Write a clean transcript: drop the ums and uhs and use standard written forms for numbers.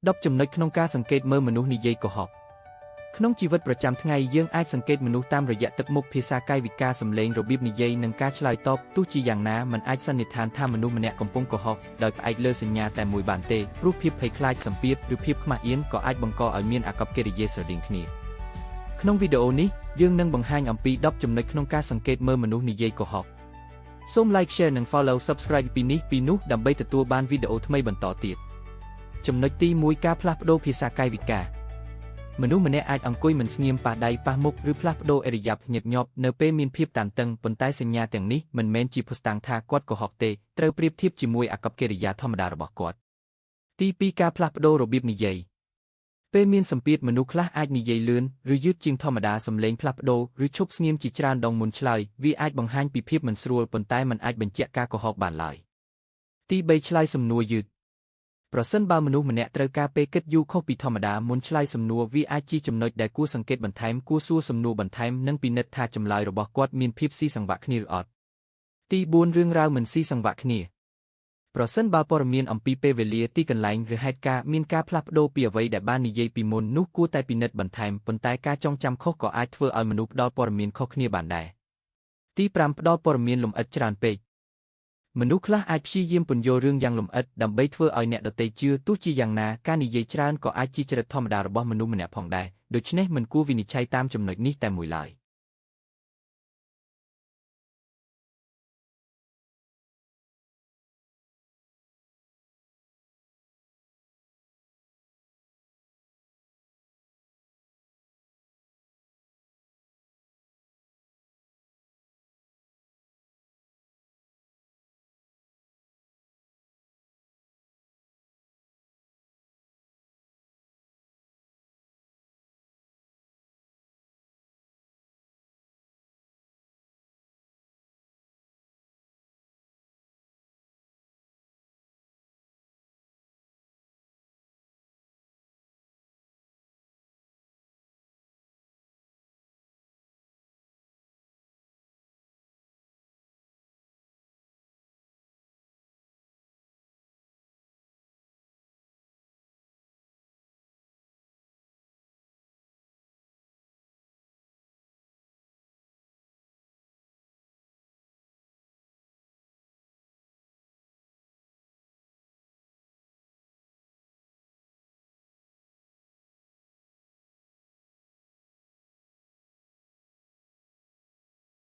10 ចំណុចក្នុងការសង្កេតមើលមនុស្សនិយាយកុហកក្នុងជីវិតប្រចាំថ្ងៃយើងអាចសង្កេតមនុស្សតាមរយៈទឹកមុខភាសាកាយវិការសម្លេងរបៀបនិយាយនិងការឆ្លើយតបទោះជាយ៉ាងណាមិនអាចសន្និដ្ឋានថាមនុស្សម្នាក់កំពុងកុហកដោយផ្អែកលើសញ្ញាតែមួយបានទេព្រោះភាពភ័យខ្លាចសម្ពាធឬភាពខ្មាស់អៀនក៏អាចបង្កឲ្យមានអាកប្បកិរិយាស្រដៀងគ្នាក្នុងវីដេអូនេះយើងនឹងបង្ហាញអំពី10ចំណុចក្នុងការសង្កេតមើលមនុស្សនិយាយកុហកសូម Like Share និង Follow Subscribe ពីនេះពីនោះដើម្បីទទួលបានវីដេអូថ្មីបន្តទៀតចំណុចទី1ការផ្លាស់ប្ដូរភាសាកាយវិការមនុស្សម្នាក់អាចអង្គុយមិនស្ងៀមប៉ះដៃប៉ះមុខឬផ្លាស់ប្ដូរឥរិយាបថញឹកញាប់នៅពេលមានភាពតានតឹងប៉ុន្តែសញ្ញាទាំងនេះមិនមែនជាភស្តុតាងថាគាត់កុហកទេត្រូវប្រៀបធៀបជាមួយអាកប្បកិរិយាធម្មតារបស់គាត់ទី2ការផ្លាស់ប្ដូររបៀបនិយាយពេលមានសម្ពាធមនុស្សខ្លះអាចនិយាយលឿនឬយឺតជាងធម្មតាសំឡេងផ្លាស់ប្ដូរឬឈប់ស្ងៀមជាច្រើនដងមុនឆ្លើយវាអាចបង្ហាញពីភាពមិនស្រួលប៉ុន្តែមិនអាចបញ្ជាក់ការកុហកបានឡើយទី3ឆ្លើយសំណួរយឺតប្រសិនបើមនុស្សម្នាក់ត្រូវការពេលគិតយូរខុសពីធម្មតាមុនឆ្លើយសំណួរវាអាចជាចំណុចដែលគួរសង្កេតបន្ថែមគួរសួរសំណួរបន្ថែមនិងពិនិត្យថាចម្លើយរបស់គាត់មានភាពស៊ីសង្វាក់គ្នាឬអត់ទី4រឿងរ៉ាវមិនស៊ីសង្វាក់គ្នាប្រសិនបើព័ត៌មានអំពីពេលវេលាទីកន្លែងឬហេតុការណ៍មានការផ្លាស់ប្ដូរពីអ្វីដែលបាននិយាយពីមុននោះគួរតែពិនិត្យបន្ថែមប៉ុន្តែការចងចាំខុសក៏អាចធ្វើឲ្យមនុស្សផ្ដល់ព័ត៌មានខុសគ្នាបានដែរទី5ផ្ដល់ព័ត៌មានលម្អិតច្រើនពេកមនុស្សខ្លះអាចព្យាយាមពន្យល់រឿងយ៉ាងលម្អិតដើម្បីធ្វើឲ្យអ្នកដទៃជឿទោះជាយ៉ាងណាការនិយាយច្រើនក៏អាចជាចរិតធម្មតារបស់មនុស្សម្នាក់ផងដែរដូច្នេះមិនគួរវិនិច្ឆ័យតាមចំណុចនេះតែមួយឡើយ